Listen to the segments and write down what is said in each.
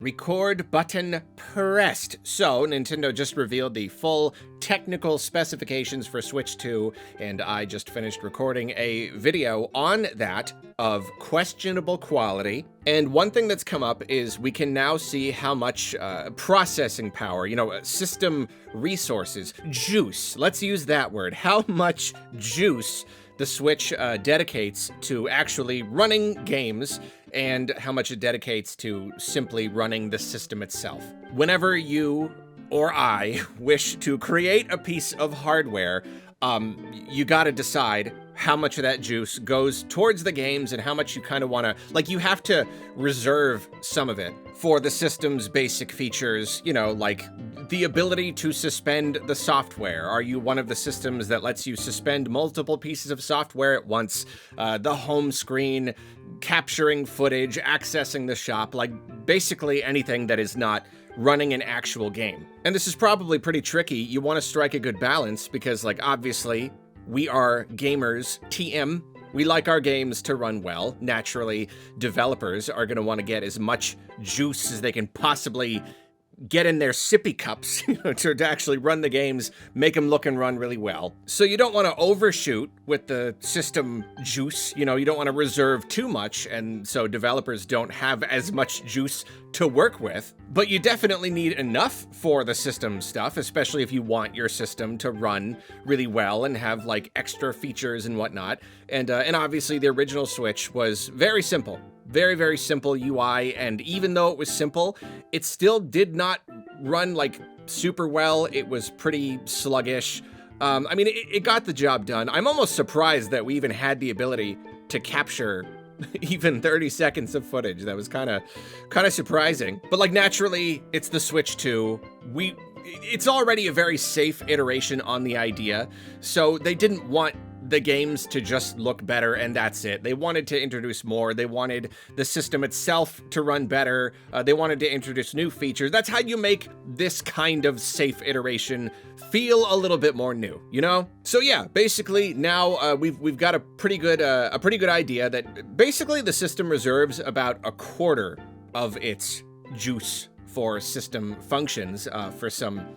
Record button pressed. So, Nintendo just revealed the full technical specifications for Switch 2, and I just finished recording a video on that of questionable quality. And one thing that's come up is we can now see how much processing power, system resources, juice, let's use that word, how much juice the Switch dedicates to actually running games and how much it dedicates to simply running the system itself. Whenever you or I wish to create a piece of hardware, you gotta decide how much of that juice goes towards the games and how much you kind of want to, you have to reserve some of it for the system's basic features, like the ability to suspend the software. Are you one of the systems that lets you suspend multiple pieces of software at once? The home screen, capturing footage, accessing the shop, basically anything that is not running an actual game. And this is probably pretty tricky. You want to strike a good balance because, obviously, we are gamers, TM. We like our games to run well. Naturally, developers are going to want to get as much juice as they can possibly get in their sippy cups to actually run the games, make them look and run really well. So you don't want to overshoot with the system juice. You don't want to reserve too much, and so developers don't have as much juice to work with. But you definitely need enough for the system stuff, especially if you want your system to run really well and have extra features and whatnot. And obviously the original Switch was very simple. Very, very simple UI, and even though it was simple, it still did not run super well. It was pretty sluggish. It got the job done. I'm almost surprised that we even had the ability to capture even 30 seconds of footage. That was kind of surprising. But naturally, it's the Switch 2. It's already a very safe iteration on the idea, so they didn't want the games to just look better and that's it. They wanted to introduce more. They wanted the system itself to run better. They wanted to introduce new features. That's how you make this kind of safe iteration feel a little bit more new, So yeah, basically now we've got a pretty good idea that basically the system reserves about a quarter of its juice for system functions. For some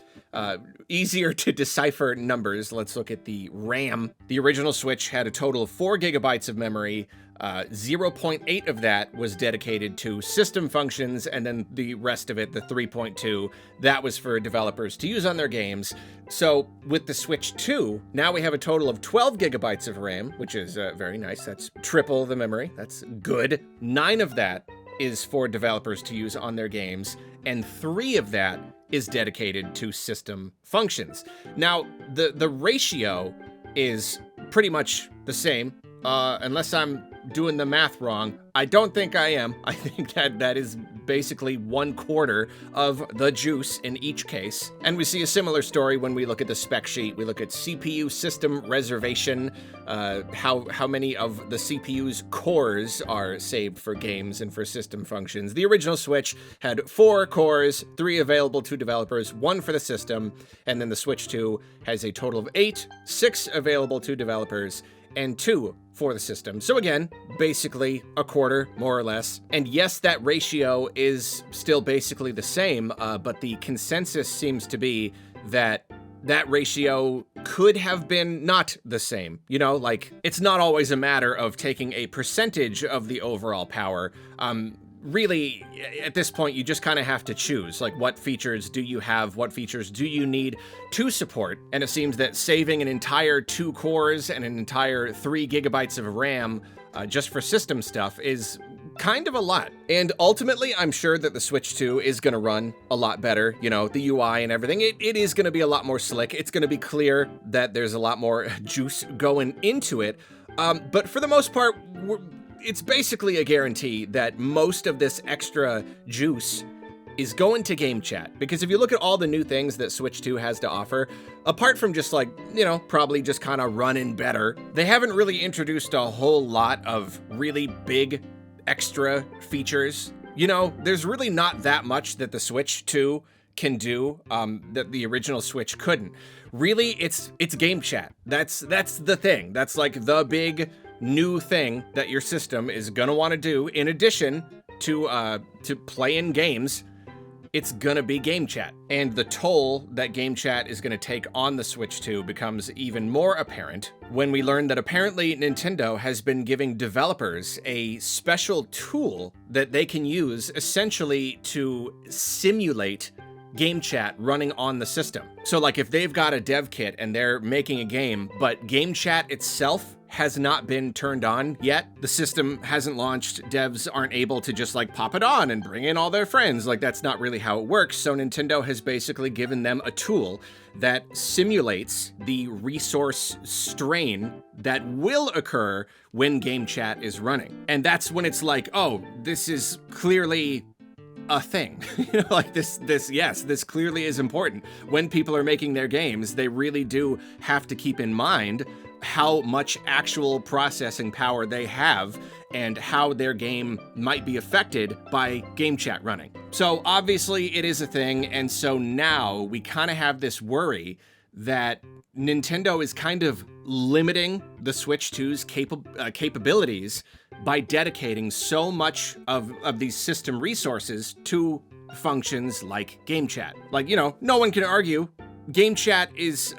easier to decipher numbers, let's look at the RAM. The original Switch had a total of 4 gigabytes of memory. 0.8 of that was dedicated to system functions, and then the rest of it, the 3.2, that was for developers to use on their games. So with the Switch 2, now we have a total of 12 gigabytes of RAM, which is very nice. That's triple the memory. That's good. 9 of that is for developers to use on their games, and 3 of that is dedicated to system functions. Now, the ratio is pretty much the same, unless I'm doing the math wrong. I don't think I am. I think that is basically 1/4 of the juice in each case. And we see a similar story when we look at the spec sheet. We look at CPU system reservation, how many of the CPU's cores are saved for games and for system functions. The original Switch had 4 cores, 3 available to developers, 1 for the system, and then the Switch 2 has a total of 8, 6 available to developers, and 2 for the system. So again, basically a quarter, more or less. And yes, that ratio is still basically the same, but the consensus seems to be that ratio could have been not the same. It's not always a matter of taking a percentage of the overall power. Really, at this point, you just kind of have to choose, what features do you have, what features do you need to support, and it seems that saving an entire 2 cores and an entire 3 gigabytes of RAM just for system stuff is kind of a lot. And ultimately, I'm sure that the Switch 2 is going to run a lot better, the UI and everything. It is going to be a lot more slick. It's going to be clear that there's a lot more juice going into it, but for the most part, it's basically a guarantee that most of this extra juice is going to GameChat. Because if you look at all the new things that Switch 2 has to offer, apart from just probably just kind of running better, they haven't really introduced a whole lot of really big extra features. There's really not that much that the Switch 2 can do that the original Switch couldn't. Really, it's GameChat. That's the thing. That's the big new thing that your system is gonna want to do in addition to playing games it's gonna be GameChat. And the toll that GameChat is gonna take on the Switch 2 becomes even more apparent when we learn that apparently Nintendo has been giving developers a special tool that they can use essentially to simulate GameChat running on the system. So like if they've got a dev kit and they're making a game, but GameChat itself has not been turned on yet, the system hasn't launched, devs aren't able to just like pop it on and bring in all their friends, like that's not really how it works. So Nintendo has basically given them a tool that simulates the resource strain that will occur when GameChat is running. And that's when it's like, oh, this is clearly a thing. Like this clearly is important. When people are making their games, they really do have to keep in mind how much actual processing power they have and how their game might be affected by GameChat running. So obviously it is a thing, and so now we kind of have this worry that Nintendo is kind of limiting the Switch 2's capabilities by dedicating so much of these system resources to functions like GameChat. Like, no one can argue GameChat is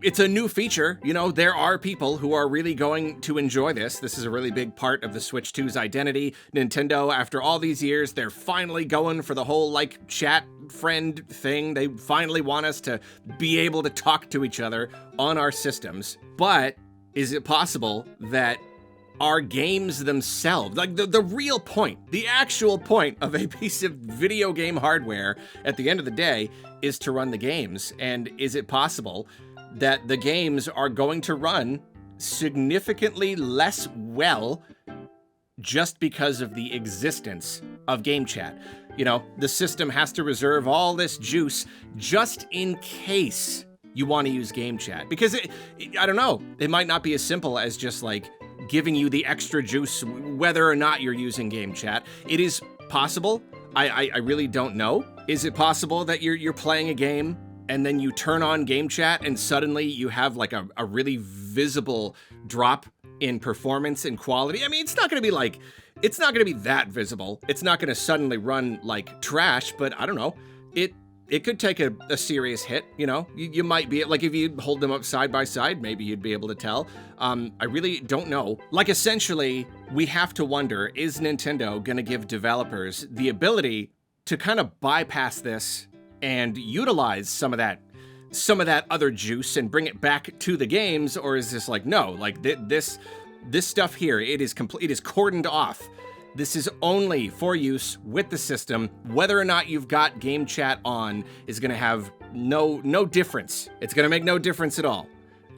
it's a new feature. There are people who are really going to enjoy this. This is a really big part of the Switch 2's identity. Nintendo, after all these years, they're finally going for the whole like chat friend thing. They finally want us to be able to talk to each other on our systems. But is it possible that our games themselves, like the real point, the actual point of a piece of video game hardware at the end of the day is to run the games? And is it possible that the games are going to run significantly less well just because of the existence of GameChat? The system has to reserve all this juice just in case you want to use GameChat. Because I don't know, it might not be as simple as just like giving you the extra juice whether or not you're using GameChat. It is possible. I really don't know. Is it possible that you're playing a game and then you turn on GameChat and suddenly you have like a really visible drop in performance and quality? I mean, it's not going to be that visible. It's not going to suddenly run like trash, but I don't know. It could take a serious hit, You might be, like if you hold them up side by side, maybe you'd be able to tell. I really don't know. Like essentially, we have to wonder, is Nintendo gonna give developers the ability to kind of bypass this and utilize some of that other juice and bring it back to the games? Or is this like, no, like this stuff here, it is cordoned off. This is only for use with the system. Whether or not you've got GameChat on is going to have no difference. It's going to make no difference at all.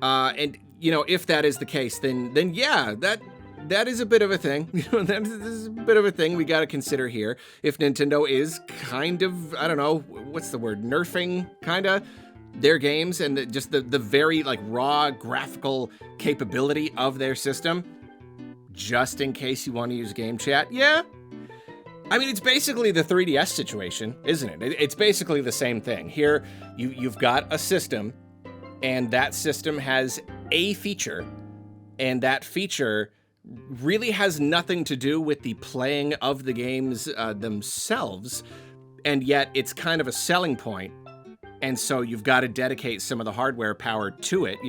And if that is the case, then yeah, that is a bit of a thing. That is a bit of a thing we got to consider here. If Nintendo is kind of, I don't know, what's the word, nerfing kind of their games and just the very like raw graphical capability of their system, just in case you want to use GameChat. Yeah. I mean, it's basically the 3DS situation, isn't it? It's basically the same thing. Here, you've got a system, and that system has a feature, and that feature really has nothing to do with the playing of the games themselves, and yet it's kind of a selling point. And so you've got to dedicate some of the hardware power to it.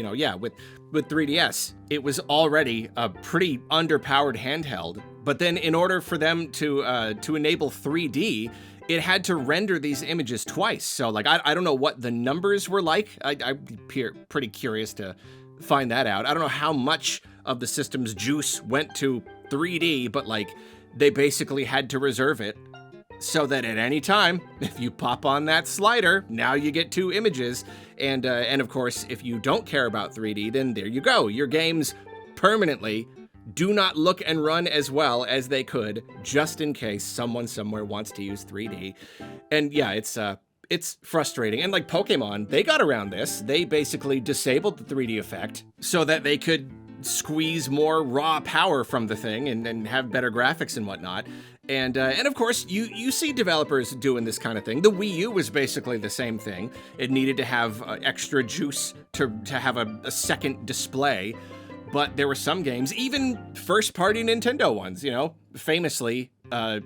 With 3DS, it was already a pretty underpowered handheld. But then in order for them to enable 3D, it had to render these images twice. So like, I don't know what the numbers were like. I'd be pretty curious to find that out. I don't know how much of the system's juice went to 3D, but like they basically had to reserve it so that at any time, if you pop on that slider, now you get two images. And of course, if you don't care about 3D, then there you go. Your games permanently do not look and run as well as they could, just in case someone somewhere wants to use 3D. And yeah, it's frustrating. And like Pokemon, they got around this. They basically disabled the 3D effect so that they could squeeze more raw power from the thing and have better graphics and whatnot. And of course, you see developers doing this kind of thing. The Wii U was basically the same thing. It needed to have extra juice to have a second display. But there were some games, even first-party Nintendo ones, famously,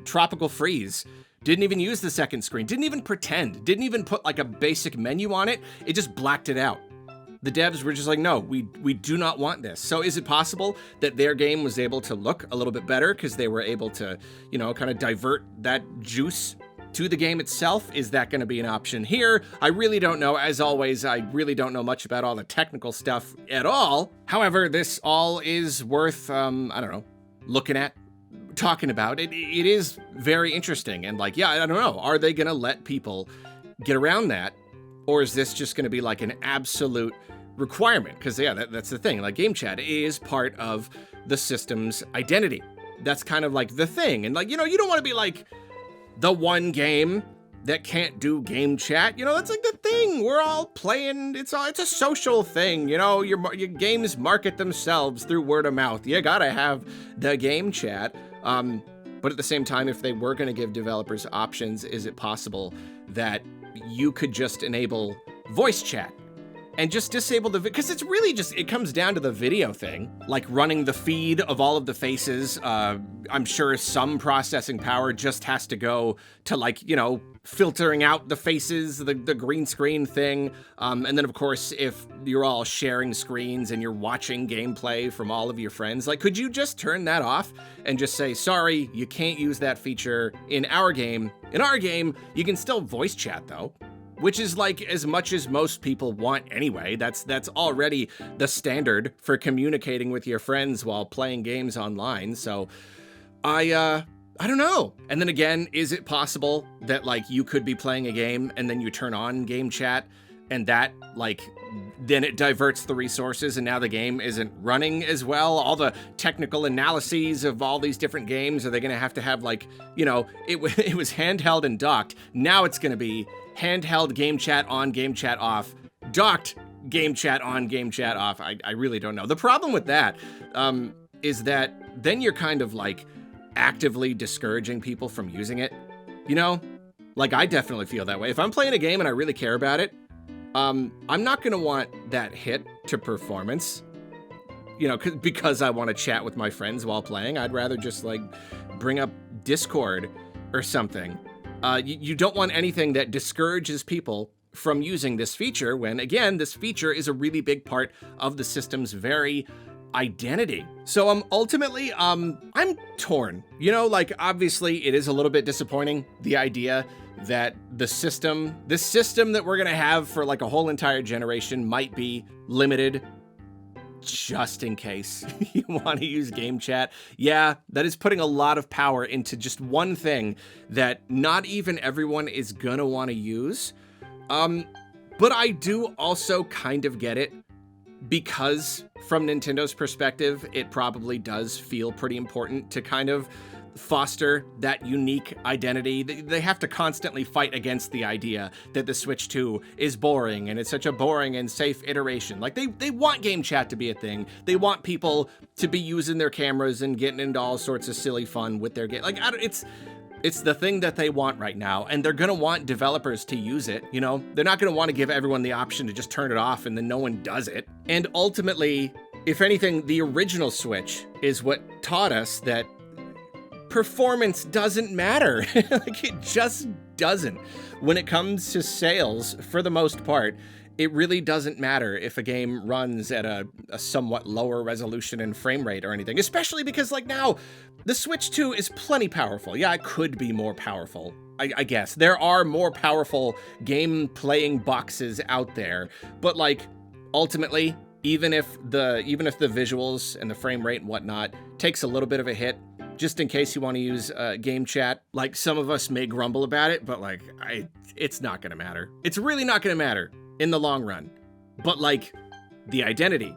Tropical Freeze Didn't even use the second screen, didn't even pretend, didn't even put like a basic menu on it. It just blacked it out. The devs were just like, no, we do not want this. So is it possible that their game was able to look a little bit better because they were able to, you know, kind of divert that juice to the game itself? Is that going to be an option here? I really don't know. As always, I really don't know much about all the technical stuff at all. However, this all is worth, I don't know, looking at, talking about. It is very interesting. And like, yeah, I don't know. Are they going to let people get around that? Or is this just going to be like an absolute requirement? Because yeah, that's the thing. Like GameChat is part of the system's identity. That's kind of like the thing. And like, you know, you don't want to be like the one game that can't do GameChat. You know, that's like the thing. We're all playing. It's a social thing. You know, your games market themselves through word of mouth. You gotta have the GameChat. But at the same time, if they were going to give developers options, is it possible that you could just enable voice chat and just disable the, because it's really just, it comes down to the video thing, like running the feed of all of the faces. I'm sure some processing power just has to go to like, you know, filtering out the faces, the green screen thing. And then of course, if you're all sharing screens and you're watching gameplay from all of your friends, like, could you just turn that off and just say, sorry, you can't use that feature in our game. In our game, you can still voice chat though, which is like as much as most people want anyway. That's already the standard for communicating with your friends while playing games online. So I don't know. And then again, is it possible that like you could be playing a game and then you turn on game chat and that like, then it diverts the resources and now the game isn't running as well? All the technical analyses of all these different games, are they going to have like, you know, it was handheld and docked. Now it's going to be handheld game chat on, game chat off, docked game chat on, game chat off. I really don't know. The problem with that is that then you're kind of like actively discouraging people from using it. You know, like I definitely feel that way. If I'm playing a game and I really care about it, I'm not going to want that hit to performance, you know, because I want to chat with my friends while playing. I'd rather just like bring up Discord or something. You don't want anything that discourages people from using this feature when, again, this feature is a really big part of the system's very identity. So ultimately, I'm torn. You know, like obviously it is a little bit disappointing, the idea that this system that we're gonna have for like a whole entire generation might be limited just in case you want to use game chat. Yeah, that is putting a lot of power into just one thing that not even everyone is gonna want to use. But I do also kind of get it, because from Nintendo's perspective, it probably does feel pretty important to kind of foster that unique identity. They have to constantly fight against the idea that the Switch 2 is boring and it's such a boring and safe iteration. Like they want game chat to be a thing. They want people to be using their cameras and getting into all sorts of silly fun with their game. Like it's the thing that they want right now, and they're gonna want developers to use it, you know? They're not gonna want to give everyone the option to just turn it off and then no one does it. And ultimately, if anything, the original Switch is what taught us that performance doesn't matter. Like it just doesn't. When it comes to sales, for the most part, it really doesn't matter if a game runs at a somewhat lower resolution and frame rate or anything, especially because like now, the Switch 2 is plenty powerful. Yeah, it could be more powerful. I guess there are more powerful game playing boxes out there, but like ultimately, even if the visuals and the frame rate and whatnot takes a little bit of a hit, just in case you want to use game chat, like some of us may grumble about it, but like it's not gonna matter. It's really not gonna matter in the long run. But like the identity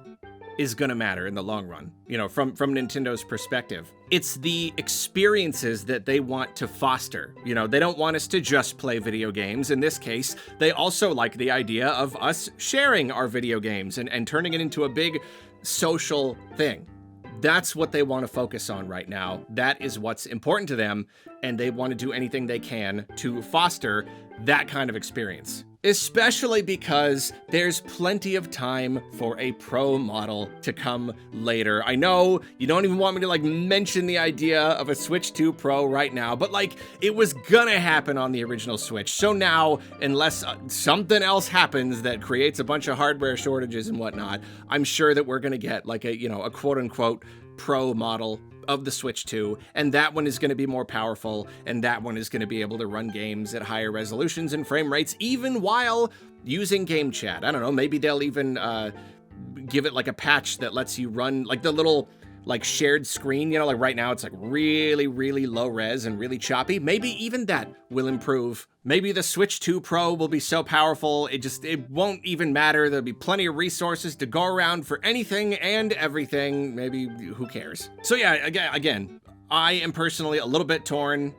is gonna matter in the long run, you know, from Nintendo's perspective. It's the experiences that they want to foster. You know, they don't want us to just play video games. In this case, they also like the idea of us sharing our video games and turning it into a big social thing. That's what they want to focus on right now. That is what's important to them, and they want to do anything they can to foster that kind of experience. especially because there's plenty of time for a Pro model to come later. I know you don't even want me to like mention the idea of a Switch 2 Pro right now, but like it was gonna happen on the original Switch. So now, unless something else happens that creates a bunch of hardware shortages and whatnot, I'm sure that we're gonna get like a, you know, a quote unquote Pro model of the Switch 2, and that one is going to be more powerful, and that one is going to be able to run games at higher resolutions and frame rates, even while using GameChat. I don't know, maybe they'll even give it like a patch that lets you run like the little like shared screen, you know, like right now it's like really, really low res and really choppy. Maybe even that will improve. Maybe the Switch 2 Pro will be so powerful, it won't even matter. There'll be plenty of resources to go around for anything and everything. Maybe, who cares? So yeah, again, I am personally a little bit torn.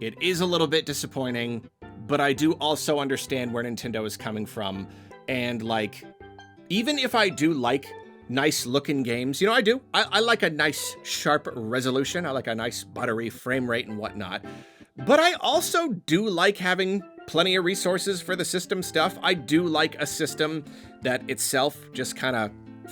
It is a little bit disappointing, but I do also understand where Nintendo is coming from. And like, even if I do like nice looking games, you know, I do. I like a nice sharp resolution. I like a nice buttery frame rate and whatnot. But I also do like having plenty of resources for the system stuff. I do like a system that itself just kind of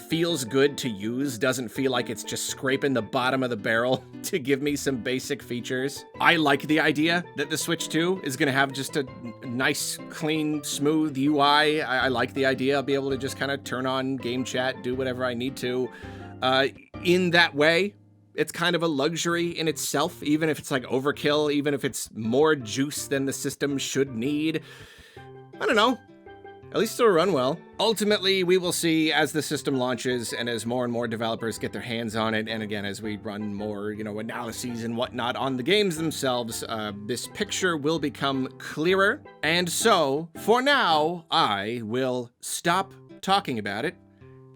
feels good to use, doesn't feel like it's just scraping the bottom of the barrel to give me some basic features. I like the idea that the Switch 2 is going to have just a nice, clean, smooth UI. I like the idea I'll be able to just kind of turn on GameChat, do whatever I need to. In that way, it's kind of a luxury in itself, even if it's like overkill, even if it's more juice than the system should need. I don't know. At least it'll run well. Ultimately, we will see as the system launches and as more and more developers get their hands on it. And again, as we run more, you know, analyses and whatnot on the games themselves, this picture will become clearer. And so for now, I will stop talking about it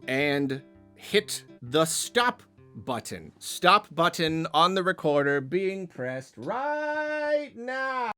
and hit the stop button. Stop button on the recorder being pressed right now.